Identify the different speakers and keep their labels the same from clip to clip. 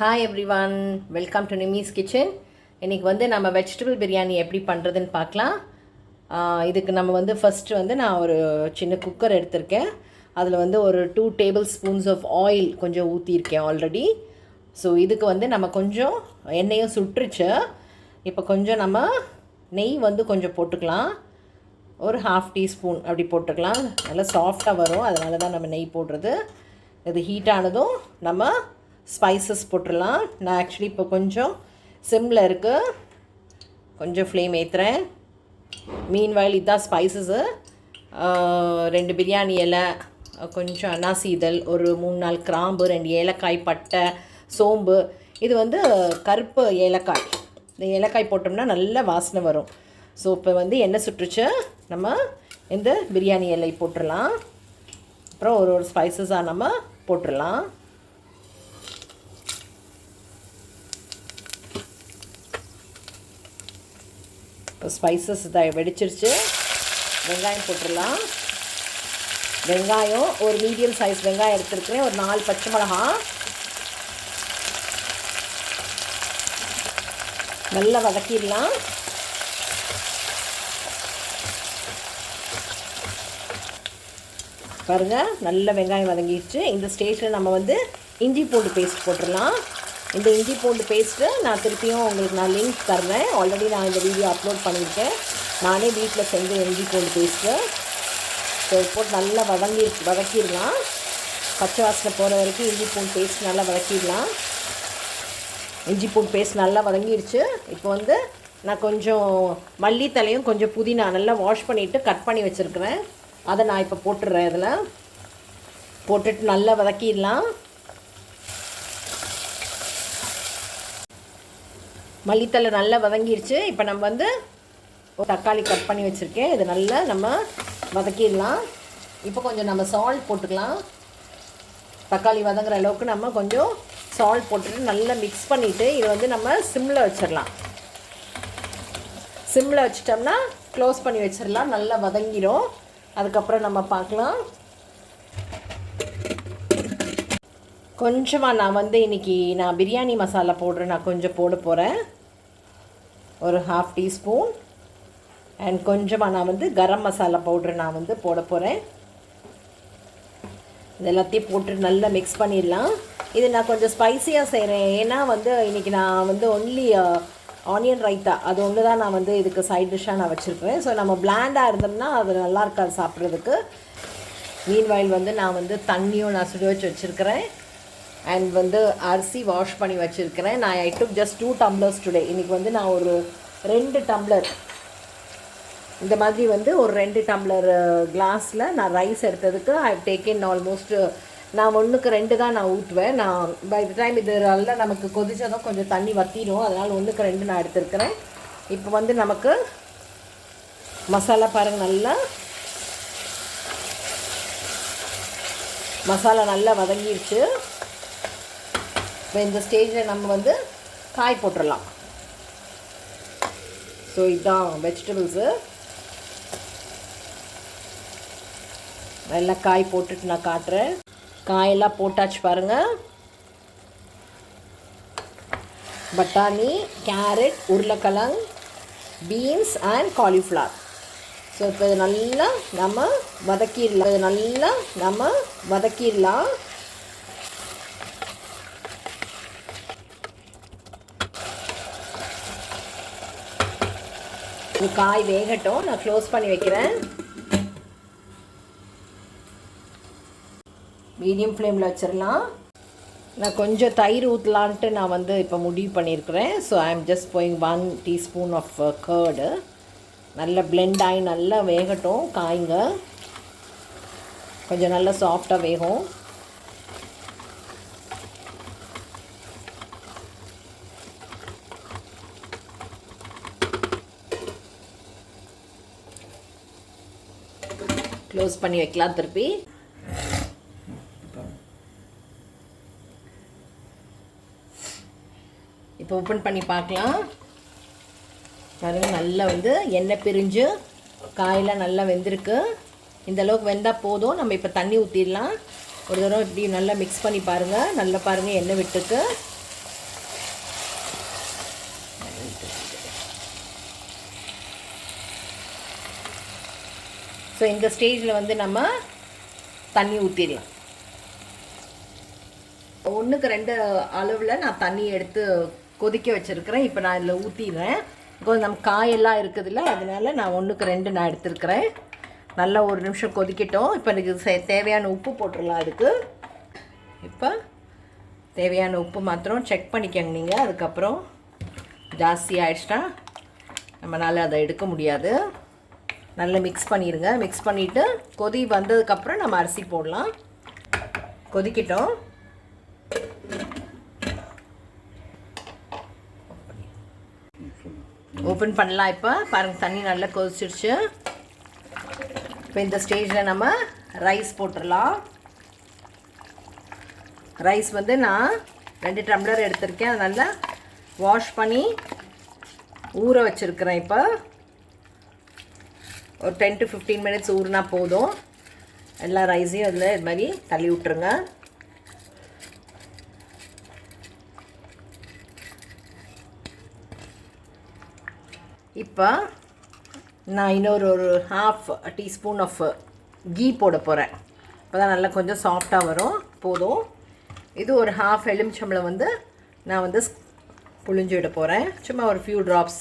Speaker 1: Hi everyone, welcome to Nimmi's kitchen. இன்றைக்கி வந்து நம்ம வெஜிடபிள் பிரியாணி எப்படி பண்ணுறதுன்னு பார்க்கலாம். இதுக்கு நம்ம வந்து ஃபஸ்ட்டு வந்து நான் ஒரு சின்ன குக்கர் எடுத்திருக்கேன். அதில் வந்து ஒரு 2 டேபிள் ஸ்பூன்ஸ் ஆஃப் ஆயில் கொஞ்சம் ஊற்றியிருக்கேன் ஆல்ரெடி. ஸோ இதுக்கு வந்து நம்ம கொஞ்சம் எண்ணெயும் சுட்டுருச்சு. இப்போ கொஞ்சம் நம்ம நெய் வந்து கொஞ்சம் போட்டுக்கலாம். ஒரு 1/2 டீஸ்பூன் அப்படி போட்டுக்கலாம். நல்லா சாஃப்டாக வரும், அதனால தான் நம்ம நெய் போடுறது. இது ஹீட் ஆனதும் நம்ம ஸ்பைசஸ் போட்டுடலாம். நான் ஆக்சுவலி இப்போ கொஞ்சம் சிம்மில் இருக்குது, கொஞ்சம் ஃப்ளேம் ஏற்றுறேன். மீன்வாயில் இதுதான் ஸ்பைசஸ்ஸு. 2 பிரியாணி இலை, கொஞ்சம் அனாசி இதழ், ஒரு 3-4 கிராம்பு, 2 ஏலக்காய், பட்டை, சோம்பு. இது வந்து கருப்பு ஏலக்காய். இந்த ஏலக்காய் போட்டோம்னா நல்ல வாசனை வரும். ஸோ இப்போ வந்து எண்ணெய் சுட்டுருச்சு, நம்ம இந்த பிரியாணி இலை போட்டுடலாம். அப்புறம் ஒரு ஸ்பைசஸாக நம்ம போட்டுடலாம். இப்போ ஸ்பைசஸ் வெடிச்சிருச்சு. வெங்காயம் போட்டுடலாம். வெங்காயம் ஒரு மீடியம் சைஸ் வெங்காயம் எடுத்துருக்கிறேன். ஒரு 4 பச்சை மிளகா நல்லா வதக்கிடலாம். பாருங்கள், நல்ல வெங்காயம் வதங்கிடுச்சு. இந்த ஸ்டேஜில் நம்ம வந்து இஞ்சி பூண்டு பேஸ்ட் போட்டுடலாம். இந்த இஞ்சி பூண்டு பேஸ்ட்டு நான் திருப்பியும் உங்களுக்கு நான் லிங்க் தர்றேன். ஆல்ரெடி நான் இந்த வீடியோ அப்லோட் பண்ணியிருக்கேன். நானே வீட்டில் செஞ்ச இஞ்சி பூண்டு பேஸ்ட்டு. ஸோ போட்டு நல்லா வதக்கிடலாம். பச்சை வாசனை போகிற வரைக்கும் இஞ்சி பூண்டு பேஸ்ட் நல்லா வதக்கிடலாம். இஞ்சி பூண்டு பேஸ்ட் நல்லா வதங்கிடுச்சு. இப்போ வந்து நான் கொஞ்சம் மல்லித்தலையும் கொஞ்சம் புதினா நல்லா வாஷ் பண்ணிவிட்டு கட் பண்ணி வச்சுருக்கிறேன். அதை நான் இப்போ போட்டுடுறேன். இதில் போட்டுட்டு நல்லா வதக்கிடலாம். மல்லித்தலை நல்லா வதங்கிடுச்சு. இப்போ நம்ம வந்து ஒரு தக்காளி கட் பண்ணி வச்சுருக்கேன். இது நல்லா நம்ம வதக்கிடலாம். இப்போ கொஞ்சம் நம்ம சால்ட் போட்டுக்கலாம். தக்காளி வதங்குற அளவுக்கு நம்ம கொஞ்சம் சால்ட் போட்டுட்டு நல்லா மிக்ஸ் பண்ணிவிட்டு இது வந்து நம்ம சிம்மில் வச்சிடலாம். சிம்மில் வச்சிட்டோம்னா க்ளோஸ் பண்ணி வச்சிடலாம். நல்லா வதங்கிடும். அதுக்கப்புறம் நம்ம பார்க்கலாம். கொஞ்சமாக நான் வந்து இன்றைக்கி நான் பிரியாணி மசாலா பவுட்ரு நான் கொஞ்சம் போட போகிறேன். ஒரு 1/2 டீஸ்பூன். அண்ட் கொஞ்சமாக நான் வந்து கரம் மசாலா பவுட்ரு நான் வந்து போட போகிறேன். இது எல்லாத்தையும் போட்டு நல்லா மிக்ஸ் பண்ணிடலாம். இது நான் கொஞ்சம் ஸ்பைஸியாக செய்கிறேன். ஏன்னா வந்து இன்றைக்கி நான் வந்து ஒன்லி ஆனியன் ரைத்தா அது ஒன்று தான் நான் வந்து இதுக்கு சைட் டிஷ்ஷாக நான் வச்சுருக்கிறேன். ஸோ நம்ம பிளாண்டாக இருந்தோம்னா அது நல்லா இருக்காது சாப்பிட்றதுக்கு. மீன்வாயில் வந்து நான் வந்து தண்ணியும் நான் சுட வச்சுருக்கிறேன். அண்ட் வந்து அரிசி வாஷ் பண்ணி வச்சுருக்கிறேன். நான் ஐ டுக் ஜஸ்ட் 2 டம்ளர்ஸ் டுடே. இன்றைக்கி வந்து நான் ஒரு 2 டம்ளர் இந்த மாதிரி வந்து ஒரு 2 டம்ளர் கிளாஸில் நான் ரைஸ் எடுத்ததுக்கு ஐ டேக்கன் ஆல்மோஸ்ட் நான் 1க்கு 2 தான் நான் ஊற்றுவேன். நான் பை த டைம் இது நல்லா நமக்கு கொதிச்சதும் கொஞ்சம் தண்ணி வற்றிடும். அதனால் 1க்கு 2 நான் எடுத்துருக்கிறேன். இப்போ வந்து நமக்கு மசாலா பாருங்கள், நல்லா மசாலா நல்லா வதங்கிடுச்சு. இப்போ இந்த ஸ்டேஜில் நம்ம வந்து காய் போட்டுடலாம். ஸோ இதுதான் வெஜிடபிள்ஸு. நல்லா காய் போட்டுட்டு நான் காட்டுறேன். காயெல்லாம் போட்டாச்சு பாருங்கள். பட்டாணி, கேரட், உருளைக்கிழங்கு, பீன்ஸ் அண்ட் காலிஃப்ளவர். ஸோ இப்போ இது நல்லா நம்ம வதக்கிடலாம். காய் வேகட்டும். நான் க்ளோஸ் பண்ணி வைக்கிறேன். மீடியம் ஃப்ளேமில் வச்சிடலாம். நான் கொஞ்சம் தயிர் ஊற்றலான்ட்டு நான் வந்து இப்போ முடிவு பண்ணியிருக்கிறேன். So I am just pouring 1 teaspoon of curd. நல்லா பிளெண்ட் ஆகி நல்லா வேகட்டும். காய்ங்க கொஞ்சம் நல்லா சாஃப்டாக வேகும். க்ளோஸ் பண்ணி வைக்கலாம். திருப்பி இப்போ ஓப்பன் பண்ணி பார்க்கலாம். பாருங்கள், நல்லா வந்து எண்ணெய் பிரிஞ்சு காயெல்லாம் நல்லா வெந்திருக்கு. இந்தளவுக்கு வெந்தால் போதும். நம்ம இப்போ தண்ணி ஊற்றிடலாம். ஒரு தடவை இப்படி நல்லா மிக்ஸ் பண்ணி பாருங்கள். நல்லா பாருங்கள், எண்ணெய் விட்டுருக்கு. ஸோ இந்த ஸ்டேஜில் வந்து நம்ம தண்ணி ஊற்றிடலாம். 1:2 அளவில் நான் தண்ணி எடுத்து கொதிக்க வச்சுருக்கிறேன். இப்போ நான் இதில் ஊற்றிடுறேன். கொஞ்சம் நம்ம காயெல்லாம் இருக்குதுல்ல, அதனால நான் 1:2 நான் எடுத்துருக்கிறேன். நல்லா 1 நிமிஷம் கொதிக்கட்டும். இப்போ எனக்கு தேவையான உப்பு போட்டுடலாம். அதுக்கு இப்போ தேவையான உப்பு மாத்திரம் செக் பண்ணிக்கோங்க நீங்கள். அதுக்கப்புறம் ஜாஸ்தி ஆகிடுச்சின்னா நம்மளால் அதை எடுக்க முடியாது. நல்லா மிக்ஸ் பண்ணிடுங்க. மிக்ஸ் பண்ணிவிட்டு கொதி வந்ததுக்கப்புறம் நம்ம அரிசி போடலாம். கொதிக்கட்டும். ஓப்பன் பண்ணலாம். இப்போ பாருங்கள், தண்ணி நல்லா கொதிச்சிருச்சு. இப்போ இந்த ஸ்டேஜில் நம்ம ரைஸ் போட்டுடலாம். ரைஸ் வந்து நான் 2 டம்ளர் எடுத்திருக்கேன். அதை நல்லா வாஷ் பண்ணி ஊற வச்சுருக்கிறேன். இப்போ ஒரு 10 to 15 minutes ஊறினா போதும். எல்லா ரைஸையும் அதில் இது மாதிரி தள்ளி விட்டுருங்க. இப்போ நான் இன்னொரு 1/2 teaspoon ஆஃப் கீ போட போகிறேன். அப்போ தான் நல்லா கொஞ்சம் சாஃப்டாக வரும். போதும். இது ஒரு 1/2 எலுமிச்சம்பழம் வந்து நான் வந்து புழிஞ்சு விட போகிறேன். சும்மா ஒரு ஃபியூ ட்ராப்ஸ்.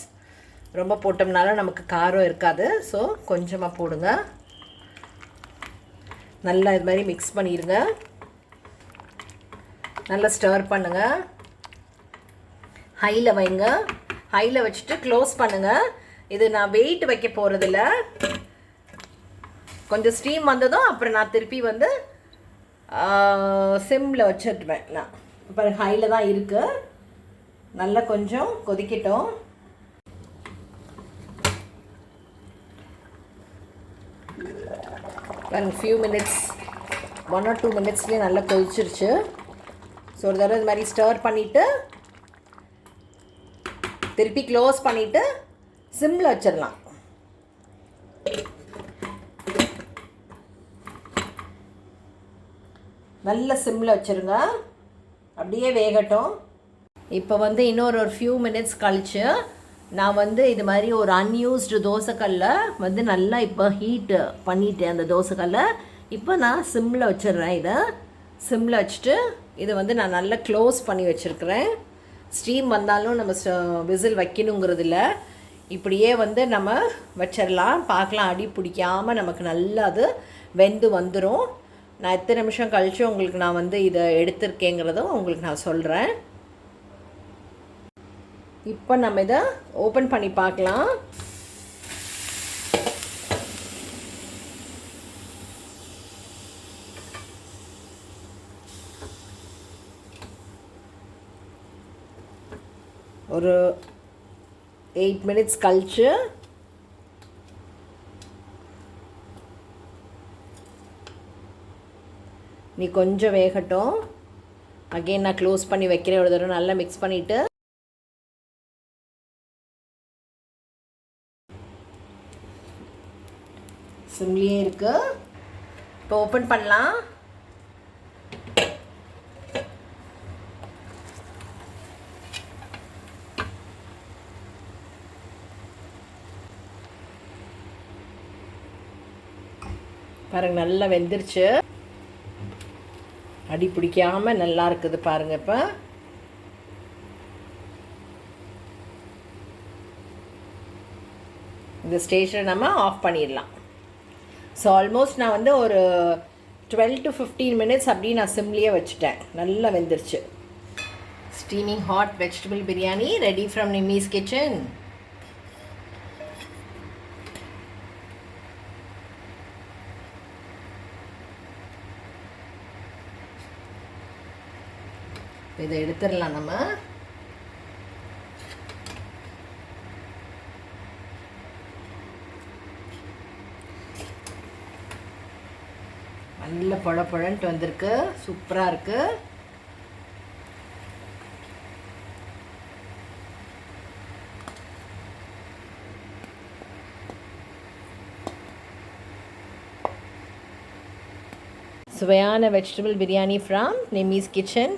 Speaker 1: ரொம்ப போட்டோம்னாலும் நமக்கு காரம் இருக்காது. ஸோ கொஞ்சமாக போடுங்க. நல்லா இது மாதிரி மிக்ஸ் பண்ணிடுங்க. நல்லா ஸ்டர் பண்ணுங்கள். ஹையில் வைங்க. ஹையில் வச்சுட்டு க்ளோஸ் பண்ணுங்கள். இது நான் வெயிட் வைக்க போகிறதில்ல. கொஞ்சம் ஸ்டீம் வந்ததும் அப்புறம் நான் திருப்பி வந்து சிம்மில் வச்சிடுவேன். நான் இப்போ ஹையில் தான் இருக்குது. நல்லா கொஞ்சம் கொதிக்கட்டும். பாருங்கள், ஃபியூ மினிட்ஸ் 1 or 2 minutesலேயே நல்லா கொதிச்சிருச்சு. ஸோ ஒரு தடவை இது மாதிரி ஸ்டர் பண்ணிவிட்டு திருப்பி க்ளோஸ் பண்ணிவிட்டு சிம்மில் வச்சிடலாம். நல்ல சிம்மில் வச்சுருங்க. அப்படியே வேகட்டும். இப்போ வந்து இன்னொரு ஃபியூ மினிட்ஸ் கழித்து நான் வந்து இது மாதிரி ஒரு அன்யூஸ்டு தோசைக்கல்ல வந்து நல்லா இப்போ ஹீட்டு பண்ணிவிட்டேன். அந்த தோசைக்கல்லை இப்போ நான் சிம்மில் வச்சிடுறேன். இதை சிம்மில் வச்சுட்டு இதை வந்து நான் நல்லா க்ளோஸ் பண்ணி வச்சுருக்கிறேன். ஸ்டீம் வந்தாலும் நம்ம விசில் வைக்கணுங்கிறது இல்லை. இப்படியே வந்து நம்ம வச்சிடலாம். பார்க்கலாம், அடி பிடிக்காமல் நமக்கு நல்லா அது வெந்து வந்துடும். நான் எத்தனை நிமிஷம் கழித்து உங்களுக்கு நான் வந்து இதை எடுத்திருக்கேங்கிறதும் உங்களுக்கு நான் சொல்கிறேன். இப்போ நம்ம இதை ஓப்பன் பண்ணி பார்க்கலாம். ஒரு 8 minutes கழிச்சு நீ கொஞ்சம் வேகட்டும். அகெயின் நான் க்ளோஸ் பண்ணி வைக்கிறேன். ஒரு தடவை நல்லா மிக்ஸ் பண்ணிவிட்டு சிம்லியே இருக்கு. இப்போ ஓப்பன் பண்ணலாம். பாருங்க, நல்லா வெந்துருச்சு. அடி பிடிக்காம நல்லா இருக்குது பாருங்க. இப்போ இந்த ஸ்டேஜில் நம்ம ஆஃப் பண்ணிடலாம். ஸோ ஆல்மோஸ்ட் நான் வந்து ஒரு 12 to 15 minutes அப்படியே நான் சிம்லியே வச்சுட்டேன். நல்லா வெந்துருச்சு. Steaming hot vegetable biryani ready from Nimmi's kitchen. இதை எடுத்துடலாம் நம்ம. நல்ல பழப்பழன்ட்டு வந்திருக்கு. சூப்பராக இருக்குது. சுவையான vegetable biryani from Nimmi's kitchen.